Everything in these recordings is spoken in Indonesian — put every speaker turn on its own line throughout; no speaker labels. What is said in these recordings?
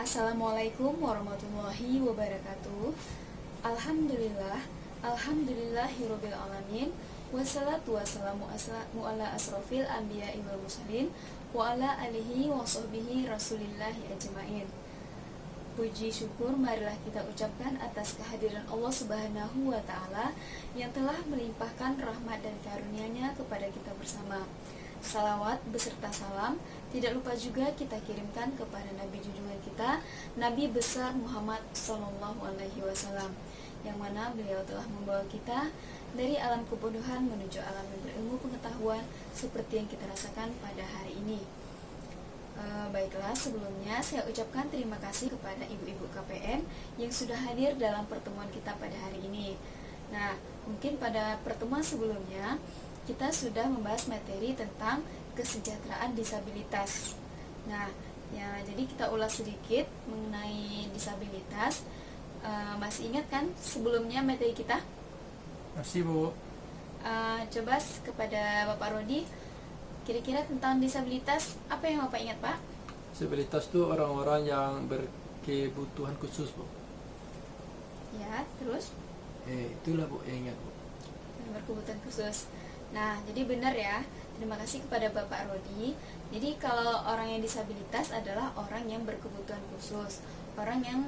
Assalamualaikum warahmatullahi wabarakatuh. Alhamdulillah, alhamdulillahirabbil alamin. Wassalatu wassalamu ala asrofil anbiya'i wal mursalin wa ala alihi wa sahbihi rasulillahi ajmain. Puji syukur marilah kita ucapkan atas kehadiran Allah Subhanahu wa taala yang telah melimpahkan rahmat dan karunia-Nya kepada kita bersama. Salawat beserta salam tidak lupa juga kita kirimkan kepada Nabi junjungan kita, Nabi besar Muhammad Sallallahu Alaihi Wasallam, yang mana beliau telah membawa kita dari alam kebodohan menuju alam yang berilmu pengetahuan seperti yang kita rasakan pada hari ini. Baiklah, sebelumnya saya ucapkan terima kasih kepada ibu-ibu KPN yang sudah hadir dalam pertemuan kita pada hari ini. Nah, mungkin pada pertemuan sebelumnya kita sudah membahas materi tentang kesejahteraan disabilitas. Nah, ya, jadi kita ulas sedikit mengenai disabilitas. Masih ingat kan sebelumnya materi kita?
Masih, Bu.
Coba kepada Bapak Rodi, kira-kira tentang disabilitas apa yang Bapak ingat, Pak?
Disabilitas itu orang-orang yang berkebutuhan khusus, Bu.
Ya, terus?
Itulah, Bu, yang ingat, Bu.
Yang berkebutuhan khusus. Nah, jadi benar ya. Terima kasih kepada Bapak Rodi. Jadi kalau orang yang disabilitas adalah orang yang berkebutuhan khusus, orang yang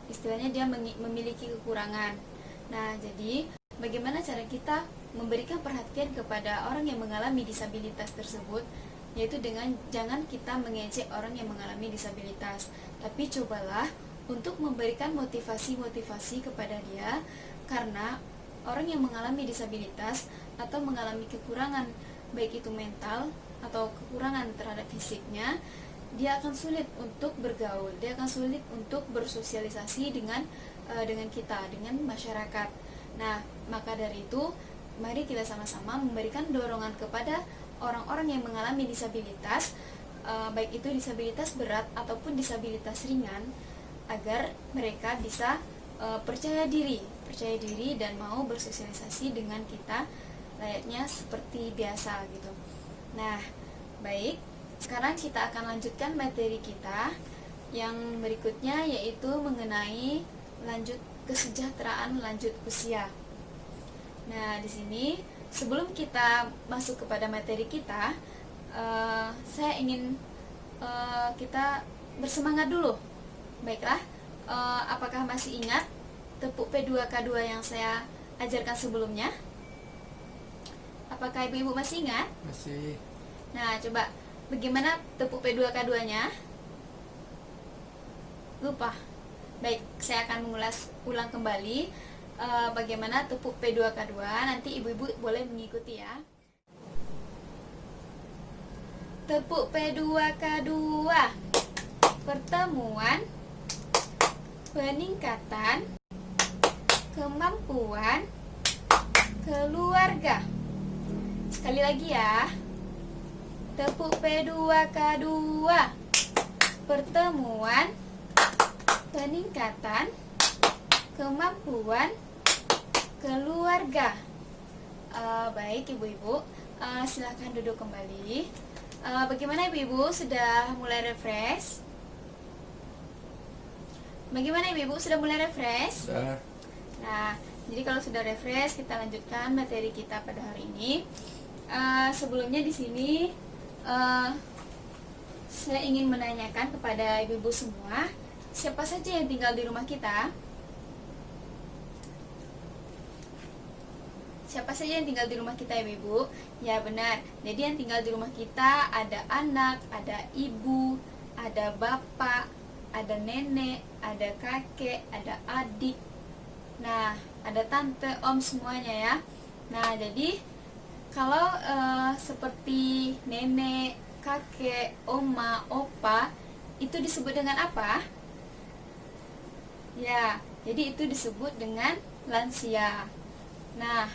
istilahnya dia memiliki kekurangan. Nah, jadi bagaimana cara kita memberikan perhatian kepada orang yang mengalami disabilitas tersebut, yaitu dengan jangan kita mengejek orang yang mengalami disabilitas, tapi cobalah untuk memberikan motivasi-motivasi kepada dia, karena orang yang mengalami disabilitas atau mengalami kekurangan baik itu mental atau kekurangan terhadap fisiknya, dia akan sulit untuk bergaul, dia akan sulit untuk bersosialisasi dengan kita, dengan masyarakat. Nah, maka dari itu mari kita sama-sama memberikan dorongan kepada orang-orang yang mengalami disabilitas, baik itu disabilitas berat ataupun disabilitas ringan, agar mereka bisa percaya diri dan mau bersosialisasi dengan kita layaknya seperti biasa gitu. Nah, baik, sekarang kita akan lanjutkan materi kita yang berikutnya, yaitu mengenai kesejahteraan lanjut usia. Nah, di sini sebelum kita masuk kepada materi kita, saya ingin kita bersemangat dulu. Baiklah, apakah masih ingat tepuk P2K2 yang saya ajarkan sebelumnya? Apakah ibu-ibu masih ingat?
Masih.
Nah, coba bagaimana tepuk P2K2-nya? Lupa. Baik, saya akan ulang kembali bagaimana tepuk P2K2. Nanti ibu-ibu boleh mengikuti ya. Tepuk P2K2. Pertemuan, peningkatan kemampuan keluarga. Sekali lagi ya. Tepuk P2K2. Pertemuan, peningkatan kemampuan keluarga. Baik ibu-ibu, silahkan duduk kembali. Bagaimana ibu-ibu, sudah mulai refresh? Bagaimana ibu-ibu, sudah mulai refresh?
Sudah.
Nah, jadi kalau sudah refresh, kita lanjutkan materi kita pada hari ini. Sebelumnya di sini saya ingin menanyakan kepada ibu-ibu semua, siapa saja yang tinggal di rumah kita? Siapa saja yang tinggal di rumah kita, ibu-ibu? Ya benar. Jadi yang tinggal di rumah kita ada anak, ada ibu, ada bapak, ada nenek, ada kakek, ada adik. Nah, ada tante, om, semuanya ya. Nah, jadi kalau seperti nenek, kakek, oma, opa, itu disebut dengan apa? Ya, jadi itu disebut dengan lansia. Nah,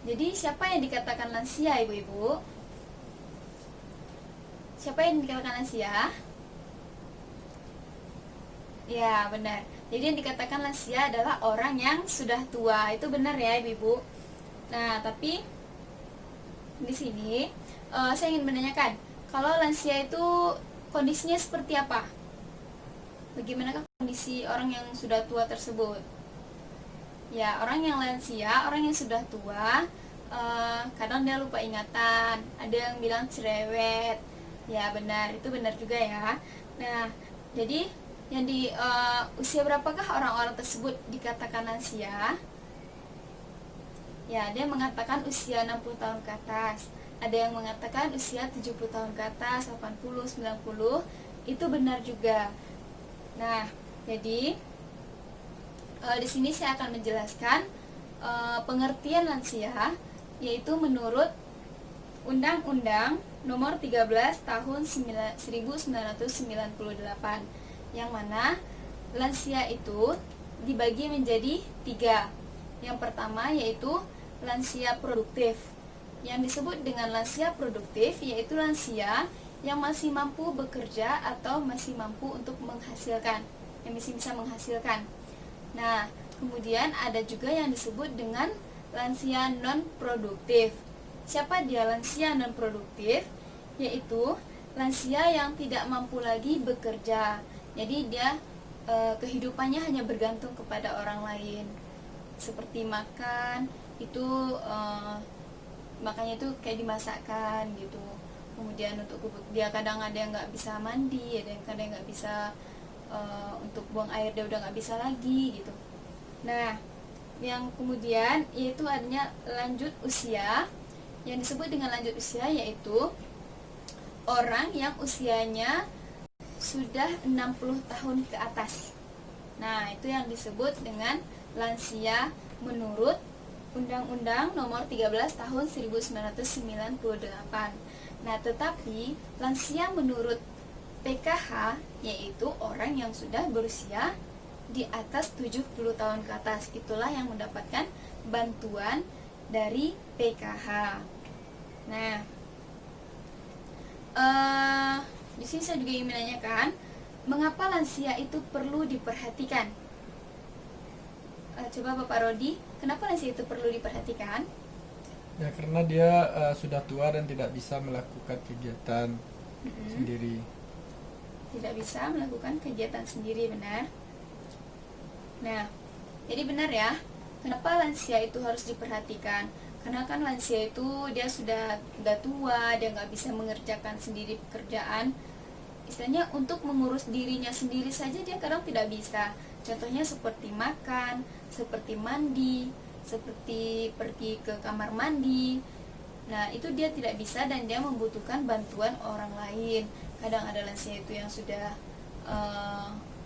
jadi siapa yang dikatakan lansia, ibu-ibu? Siapa yang dikatakan lansia? Ya, benar. Jadi yang dikatakan lansia adalah orang yang sudah tua. Itu benar ya, ibu-ibu. Nah, tapi di sini saya ingin menanyakan, kalau lansia itu kondisinya seperti apa? bagaimanakah kondisi orang yang sudah tua tersebut? Ya, orang yang lansia, orang yang sudah tua, kadang dia lupa ingatan, ada yang bilang cerewet. Ya benar, itu benar juga ya. Nah, jadi yang di usia berapakah orang-orang tersebut dikatakan lansia? Ya, ada yang mengatakan usia 60 tahun ke atas, ada yang mengatakan usia 70 tahun ke atas, 80, 90, itu benar juga. Nah, jadi di sini saya akan menjelaskan pengertian lansia, yaitu menurut Undang-Undang Nomor 13 Tahun 1998, yang mana lansia itu dibagi menjadi 3. Yang pertama yaitu lansia produktif. Yang disebut dengan lansia produktif yaitu lansia yang masih mampu bekerja atau masih mampu untuk menghasilkan, yang masih bisa menghasilkan. Nah, kemudian ada juga yang disebut dengan lansia non-produktif. Siapa dia lansia non-produktif? Yaitu lansia yang tidak mampu lagi bekerja. Jadi dia kehidupannya hanya bergantung kepada orang lain. Seperti makan, itu makannya itu kayak dimasakkan gitu. Kemudian untuk dia kadang ada yang nggak bisa mandi, ada yang kadang nggak bisa untuk buang air, dia udah nggak bisa lagi gitu. Nah, yang kemudian yaitu adanya lanjut usia. Yang disebut dengan lanjut usia yaitu orang yang usianya sudah 60 tahun ke atas. Nah, itu yang disebut dengan lansia menurut Undang-Undang Nomor 13 Tahun 1998. Nah, tetapi lansia menurut PKH yaitu orang yang sudah berusia di atas 70 tahun ke atas. Itulah yang mendapatkan bantuan dari PKH. Nah, di sini saya juga ingin menanyakan, mengapa lansia itu perlu diperhatikan? Coba Bapak Rodi, kenapa lansia itu perlu diperhatikan?
Ya karena dia sudah tua dan tidak bisa melakukan kegiatan sendiri.
Tidak bisa melakukan kegiatan sendiri, benar. Nah, jadi benar ya, kenapa lansia itu harus diperhatikan? Karena kan lansia itu dia sudah tua, dia nggak bisa mengerjakan sendiri pekerjaan. Istilahnya untuk mengurus dirinya sendiri saja dia kadang tidak bisa. Contohnya seperti makan, seperti mandi, seperti pergi ke kamar mandi. Nah, itu dia tidak bisa dan dia membutuhkan bantuan orang lain. Kadang ada lansia itu yang sudah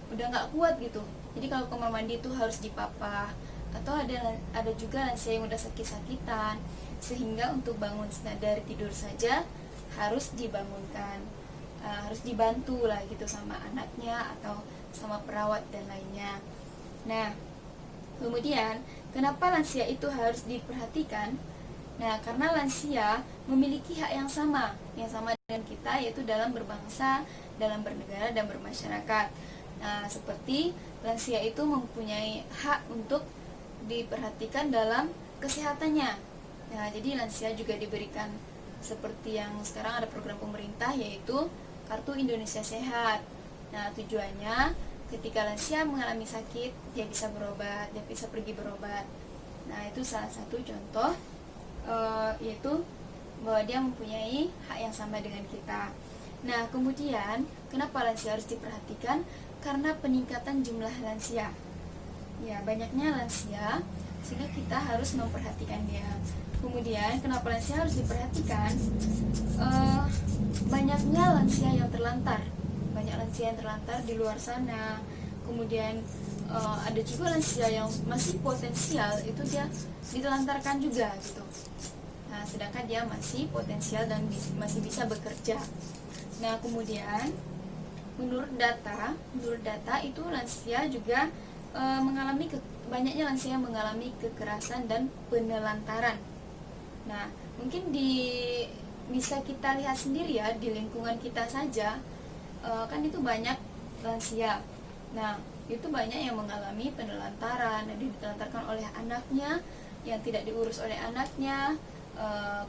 udah nggak kuat gitu. Jadi kalau kamar mandi itu harus dipapah, atau ada juga lansia yang udah sakit-sakitan sehingga untuk bangun dari tidur saja harus dibangunkan, harus dibantu lah gitu sama anaknya atau sama perawat dan lainnya. Nah, kemudian kenapa lansia itu harus diperhatikan? Nah, karena lansia memiliki hak yang sama dengan kita, yaitu dalam berbangsa, dalam bernegara dan bermasyarakat. Nah, seperti lansia itu mempunyai hak untuk diperhatikan dalam kesehatannya. Nah, jadi lansia juga diberikan seperti yang sekarang ada program pemerintah yaitu Kartu Indonesia Sehat. Nah, tujuannya ketika lansia mengalami sakit, dia bisa berobat, dia bisa pergi berobat. Nah, itu salah satu contoh yaitu bahwa dia mempunyai hak yang sama dengan kita. Nah, kemudian kenapa lansia harus diperhatikan? Karena peningkatan jumlah lansia. Ya, banyaknya lansia sehingga kita harus memperhatikan dia. Kemudian kenapa lansia harus diperhatikan? Banyaknya lansia yang terlantar. Banyak lansia yang terlantar di luar sana. Kemudian ada juga lansia yang masih potensial, itu dia ditelantarkan juga gitu. Nah, sedangkan dia masih potensial dan masih bisa bekerja. Nah, kemudian menurut data itu lansia juga banyaknya lansia yang mengalami kekerasan dan penelantaran. Nah, mungkin bisa kita lihat sendiri ya di lingkungan kita saja, kan itu banyak lansia. Nah, itu banyak yang mengalami penelantaran, ditelantarkan oleh anaknya, yang tidak diurus oleh anaknya.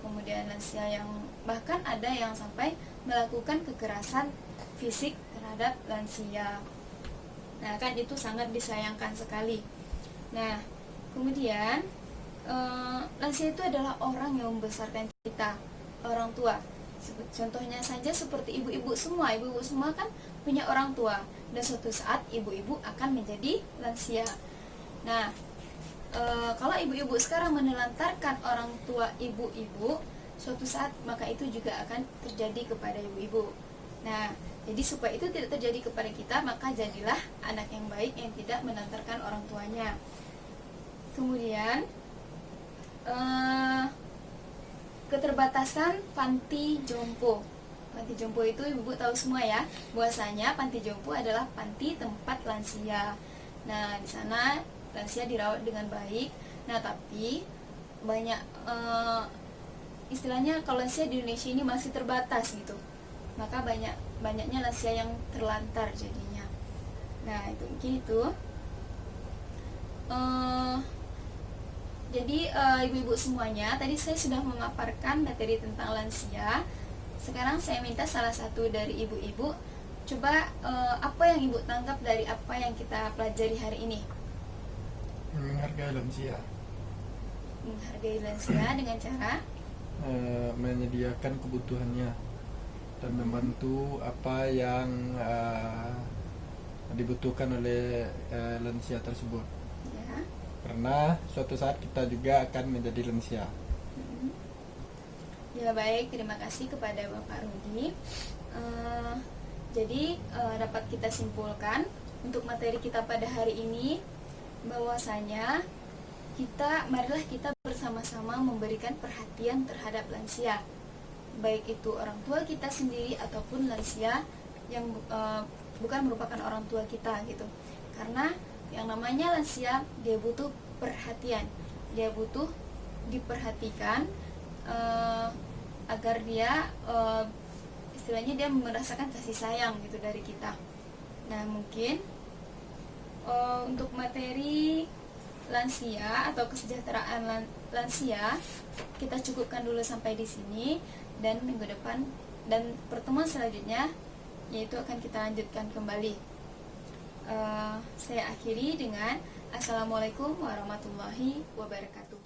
Kemudian lansia yang bahkan ada yang sampai melakukan kekerasan fisik terhadap lansia. Nah, kan itu sangat disayangkan sekali. Nah, kemudian lansia itu adalah orang yang membesarkan kita, orang tua. Contohnya saja seperti ibu-ibu semua kan punya orang tua, dan suatu saat ibu-ibu akan menjadi lansia. Nah, kalau ibu-ibu sekarang menelantarkan orang tua ibu-ibu, suatu saat maka itu juga akan terjadi kepada ibu-ibu. Nah, jadi supaya itu tidak terjadi kepada kita, maka jadilah anak yang baik yang tidak menelantarkan orang tuanya. Kemudian keterbatasan panti jompo. Panti jompo itu ibu tahu semua ya, bahwasanya panti jompo adalah panti tempat lansia. Nah, di sana lansia dirawat dengan baik. Nah, tapi banyak istilahnya kalau lansia di Indonesia ini masih terbatas gitu. Maka banyaknya lansia yang terlantar jadinya. Nah, itu mungkin itu. Jadi ibu-ibu semuanya, tadi saya sudah memaparkan materi tentang lansia. Sekarang saya minta salah satu dari ibu-ibu coba apa yang ibu tangkap dari apa yang kita pelajari hari ini.
Menghargai lansia.
Menghargai lansia dengan cara
menyediakan kebutuhannya dan membantu apa yang dibutuhkan oleh lansia tersebut.
ya.
Karena suatu saat kita juga akan menjadi lansia.
Ya, baik, terima kasih kepada Bapak Rudi. Jadi dapat kita simpulkan untuk materi kita pada hari ini bahwasanya marilah kita bersama-sama memberikan perhatian terhadap lansia, baik itu orang tua kita sendiri ataupun lansia yang bukan merupakan orang tua kita gitu. Karena yang namanya lansia, dia butuh perhatian, dia butuh diperhatikan agar dia istilahnya dia merasakan kasih sayang gitu dari kita. Nah, mungkin untuk materi lansia atau kesejahteraan lansia kita cukupkan dulu sampai di sini, dan minggu depan dan pertemuan selanjutnya yaitu akan kita lanjutkan kembali. Saya akhiri dengan Assalamualaikum warahmatullahi wabarakatuh.